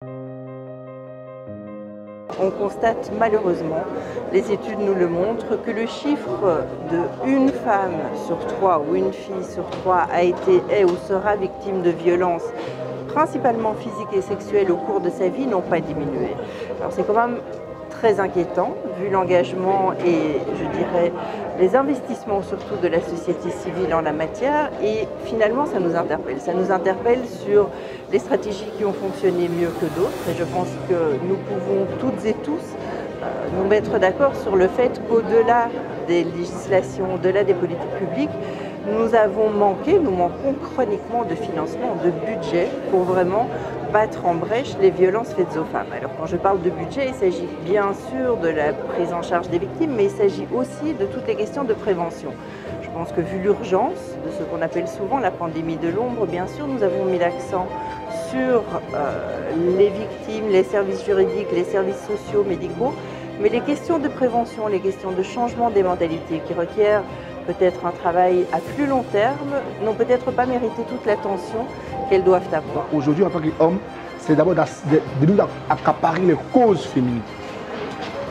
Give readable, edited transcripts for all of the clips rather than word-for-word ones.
On constate malheureusement, les études nous le montrent, que le chiffre de une femme sur 3 ou une fille sur 3 a été, est ou sera victime de violences, principalement physiques et sexuelles au cours de sa vie, n'ont pas diminué. Alors c'est quand même très inquiétant, vu l'engagement et, je dirais, les investissements surtout de la société civile en la matière, et finalement ça nous interpelle. Ça nous interpelle sur les stratégies qui ont fonctionné mieux que d'autres, et je pense que nous pouvons toutes et tous nous mettre d'accord sur le fait qu'au-delà des législations, au-delà des politiques publiques, nous manquons chroniquement de financement, de budget pour vraiment battre en brèche les violences faites aux femmes. Alors quand je parle de budget, il s'agit bien sûr de la prise en charge des victimes, mais il s'agit aussi de toutes les questions de prévention. Je pense que vu l'urgence de ce qu'on appelle souvent la pandémie de l'ombre, bien sûr, nous avons mis l'accent sur les victimes, les services juridiques, les services sociaux, médicaux, mais les questions de prévention, les questions de changement des mentalités qui requièrent peut-être un travail à plus long terme, n'ont peut-être pas mérité toute l'attention qu'elles doivent avoir. Aujourd'hui, en tant qu'homme, c'est d'abord de nous accaparer les causes féminines.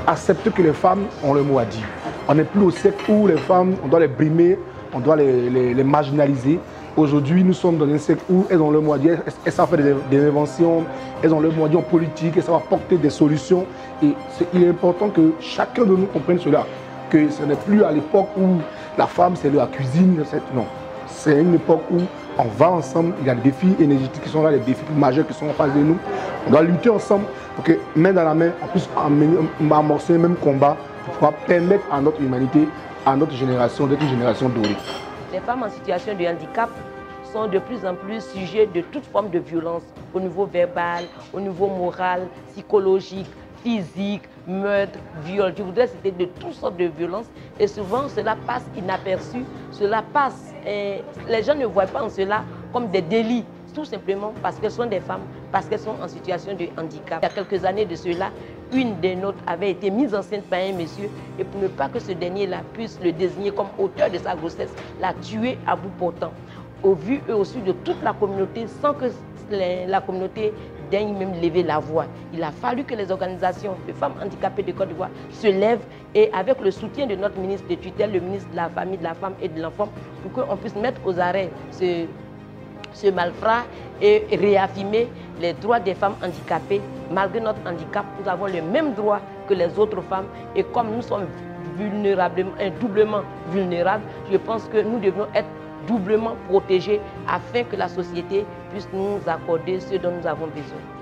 Accepter que les femmes ont le mot à dire. On n'est plus au siècle où les femmes, on doit les brimer, on doit les marginaliser. Aujourd'hui, nous sommes dans un siècle où elles ont le mot à dire, elles savent faire des inventions, elles ont le mot à dire en politique, elles savent apporter des solutions. Et il est important que chacun de nous comprenne cela, que ce n'est plus à l'époque où la femme c'est la cuisine, non. C'est une époque où on va ensemble, il y a des défis énergétiques qui sont là, des défis majeurs qui sont en face de nous. On doit lutter ensemble pour que, main dans la main, on puisse amorcer le même combat pour pouvoir permettre à notre humanité, à notre génération, d'être une génération dorée. Les femmes en situation de handicap sont de plus en plus sujets de toute forme de violence, au niveau verbal, au niveau moral, psychologique, physique, meurtre, viol. Je voudrais citer de toutes sortes de violences et souvent cela passe inaperçu, cela passe. Et les gens ne voient pas en cela comme des délits, tout simplement parce qu'elles sont des femmes, parce qu'elles sont en situation de handicap. Il y a quelques années de cela, une des nôtres avait été mise enceinte par un monsieur et pour ne pas que ce dernier-là puisse le désigner comme auteur de sa grossesse, l'a tué à bout portant. Au vu et au su de toute la communauté, sans que la communauté daigne même lever la voix. Il a fallu que les organisations de femmes handicapées de Côte d'Ivoire se lèvent et avec le soutien de notre ministre de tutelle, le ministre de la Famille, de la Femme et de l'Enfant, pour qu'on puisse mettre aux arrêts ce malfrat et réaffirmer les droits des femmes handicapées. Malgré notre handicap, nous avons les mêmes droits que les autres femmes et comme nous sommes doublement vulnérables, je pense que nous devons être doublement protégés afin que la société puisse nous accorder ce dont nous avons besoin.